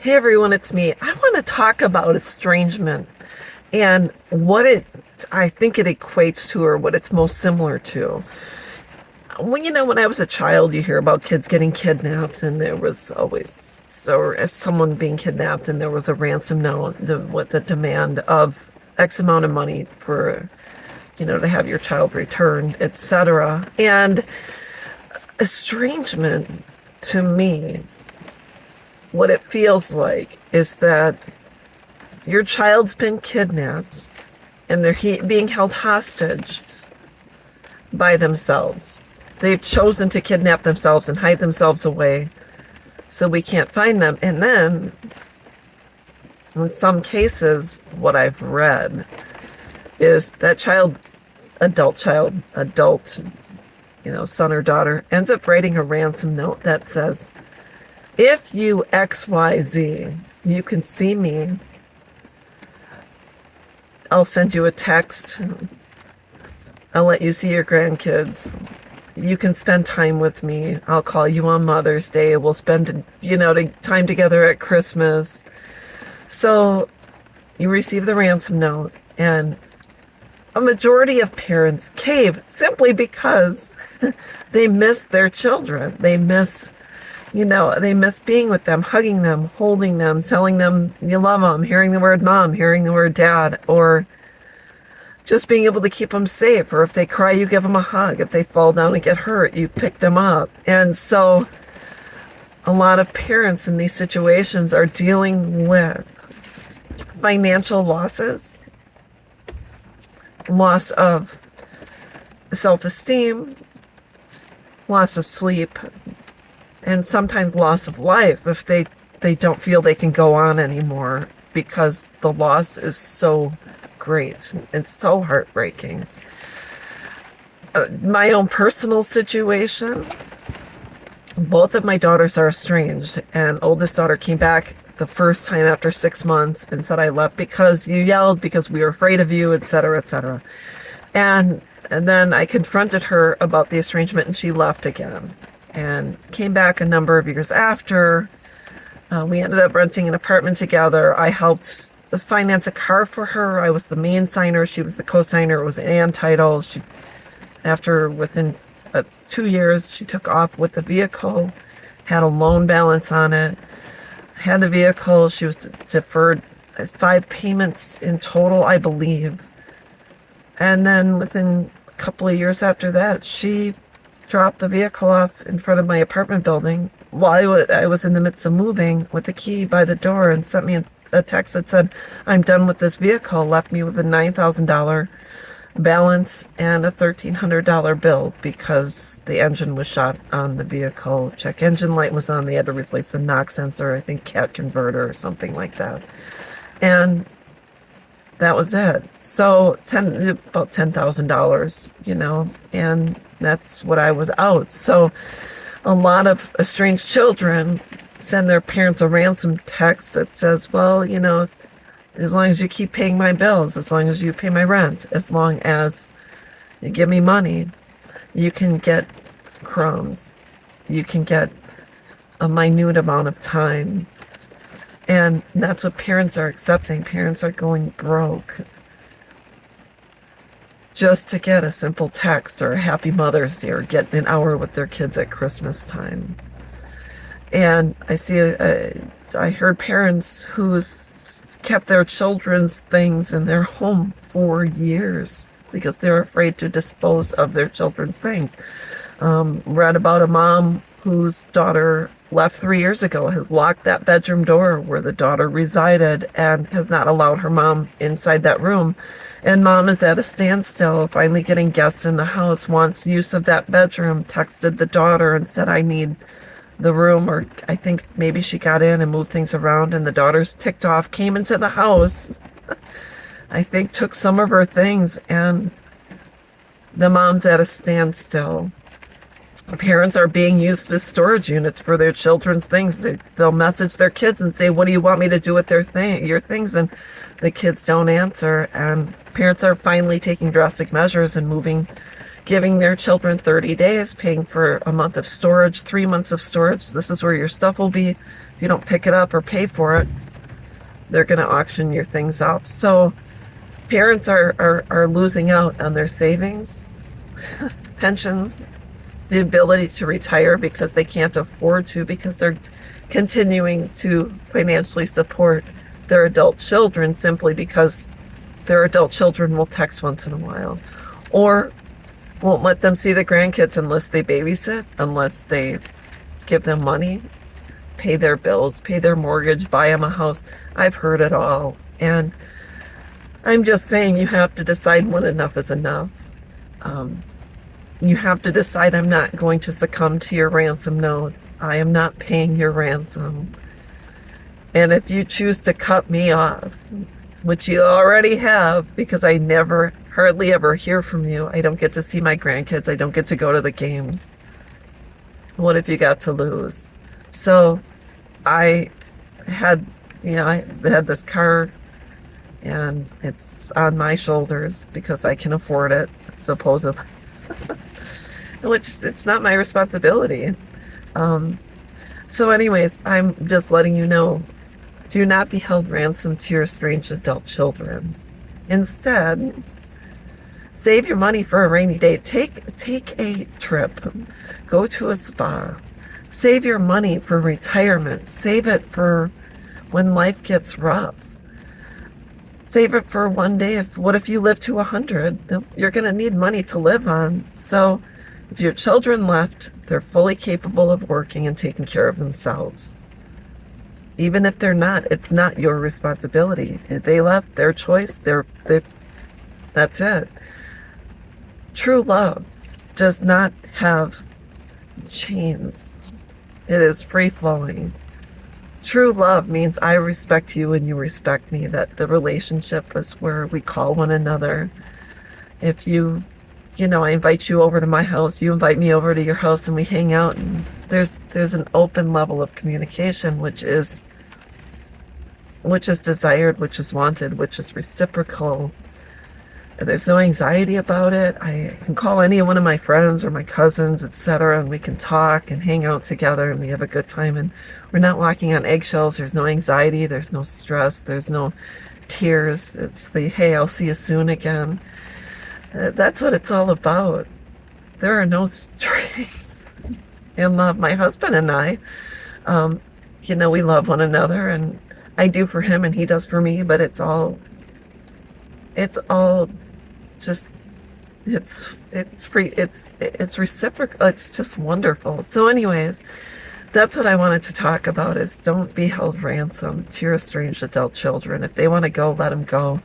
Hey everyone, it's me. I want to talk about estrangement and I think it equates to, or what it's most similar to. When I was a child, you hear about kids getting kidnapped, and there was always, so as someone being kidnapped, and there was a ransom note with the demand of X amount of money for, to have your child returned, etc. And estrangement, to me, what it feels like is that your child's been kidnapped and they're being held hostage by themselves. They've chosen to kidnap themselves and hide themselves away so we can't find them. And then, in some cases, what I've read is that adult, son or daughter, ends up writing a ransom note that says, if you XYZ, you can see me. I'll send you a text. I'll let you see your grandkids. You can spend time with me. I'll call you on Mother's Day. We'll spend, time together at Christmas. So you receive the ransom note, and a majority of parents cave simply because they miss their children. They miss being with them, hugging them, holding them, telling them you love them, hearing the word mom, hearing the word dad, or just being able to keep them safe. Or if they cry, you give them a hug. If they fall down and get hurt, you pick them up. And so a lot of parents in these situations are dealing with financial losses, loss of self-esteem, loss of sleep, and sometimes loss of life if they don't feel they can go on anymore because the loss is so great. It's so heartbreaking. My own personal situation, both of my daughters are estranged, and oldest daughter came back the first time after 6 months and said, I left because you yelled, because we were afraid of you, etc., etc. And then I confronted her about the estrangement, and she left again and came back a number of years after. We ended up renting an apartment together. I helped finance a car for her. I was the main signer. She was the co-signer. It was an and title. Within 2 years, she took off with the vehicle, had a loan balance on it, had the vehicle. She was deferred 5 payments in total, I believe. And then within a couple of years after that, she dropped the vehicle off in front of my apartment building while I was in the midst of moving with the key by the door, and sent me a text that said, I'm done with this vehicle, left me with a $9,000 balance and a $1,300 bill because the engine was shot on the vehicle. Check engine light was on. They had to replace the knock sensor, I think cat converter or something like that. And that was it. So about $10,000, and that's what I was out. So a lot of estranged children send their parents a ransom text that says, well, as long as you keep paying my bills, as long as you pay my rent, as long as you give me money, you can get crumbs. You can get a minute amount of time. And that's what parents are accepting. Parents are going broke just to get a simple text or a happy Mother's Day or get an hour with their kids at Christmas time. And I heard parents who's kept their children's things in their home for years because they're afraid to dispose of their children's things. Read about a mom whose daughter left 3 years ago, has locked that bedroom door where the daughter resided and has not allowed her mom inside that room. And mom is at a standstill, finally getting guests in the house, wants use of that bedroom, texted the daughter and said, I need the room. Or I think maybe she got in and moved things around, and the daughter's ticked off, came into the house, I think took some of her things, and the mom's at a standstill. Parents are being used as storage units for their children's things. They'll message their kids and say, what do you want me to do with your things? And the kids don't answer. And parents are finally taking drastic measures and giving their children 30 days, paying for a month of storage, 3 months of storage. This is where your stuff will be. you don't pick it up or pay for it, they're going to auction your things off. So parents are losing out on their savings, pensions, the ability to retire because they can't afford to, because they're continuing to financially support their adult children simply because their adult children will text once in a while, or won't let them see the grandkids unless they babysit, unless they give them money, pay their bills, pay their mortgage, buy them a house. I've heard it all. And I'm just saying, you have to decide when enough is enough. You have to decide, I'm not going to succumb to your ransom note. I am not paying your ransom. And if you choose to cut me off, which you already have, because I never, hardly ever hear from you. I don't get to see my grandkids. I don't get to go to the games. What have you got to lose? So I had this car, and it's on my shoulders because I can afford it, supposedly. Which, it's not my responsibility. So anyways, I'm just letting you know, do not be held ransom to your estranged adult children. Instead, save your money for a rainy day. Take a trip. Go to a spa. Save your money for retirement. Save it for when life gets rough. Save it for one day. What if you live to 100? You're going to need money to live on. So if your children left, they're fully capable of working and taking care of themselves. Even if they're not, it's not your responsibility. If they left, their choice, that's it. True love does not have chains. It is free-flowing. True love means I respect you and you respect me, that the relationship is where we call one another. If I invite you over to my house, you invite me over to your house, and we hang out, and there's an open level of communication, which is desired, which is wanted, which is reciprocal. There's no anxiety about it. I can call any one of my friends or my cousins, etc., and we can talk and hang out together, and we have a good time, and we're not walking on eggshells. There's no anxiety, there's no stress, there's no tears. It's the, hey, I'll see you soon again. That's what it's all about. There are no strings in love. My husband and I, we love one another, and I do for him and he does for me, but it's all just, it's free, it's reciprocal, it's just wonderful. So anyways, that's what I wanted to talk about, is don't be held ransom to your estranged adult children. If they want to go, let them go.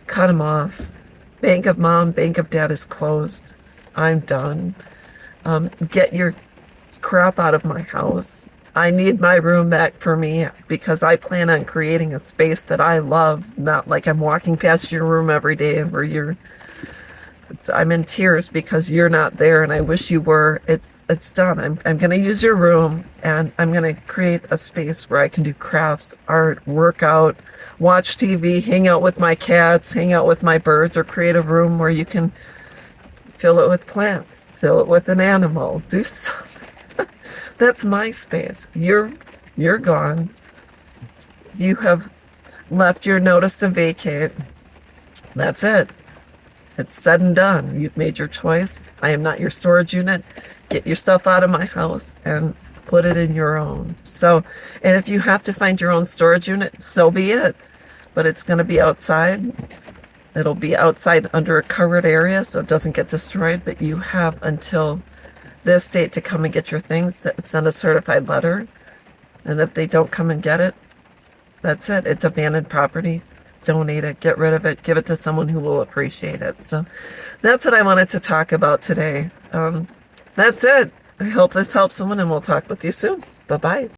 Cut them off. Bank of mom, bank of dad is closed. I'm done. Get your crap out of my house. I need my room back for me, because I plan on creating a space that I love, not like I'm walking past your room every day where I'm in tears because you're not there and I wish you were. It's done. I'm going to use your room, and I'm going to create a space where I can do crafts, art, work out, watch TV, hang out with my cats, hang out with my birds, or create a room where you can fill it with plants, fill it with an animal, do something. That's my space. You're gone. You have left your notice to vacate. That's it. It's said and done. You've made your choice. I am not your storage unit. Get your stuff out of my house and put it in your own. So, and if you have to find your own storage unit, so be it. But it's going to be outside. It'll be outside under a covered area so it doesn't get destroyed. But you have until this date to come and get your things, send a certified letter. And if they don't come and get it, that's it. It's abandoned property. Donate it, get rid of it, give it to someone who will appreciate it. So that's what I wanted to talk about today. That's it. I hope this helps someone, and we'll talk with you soon. Bye-bye.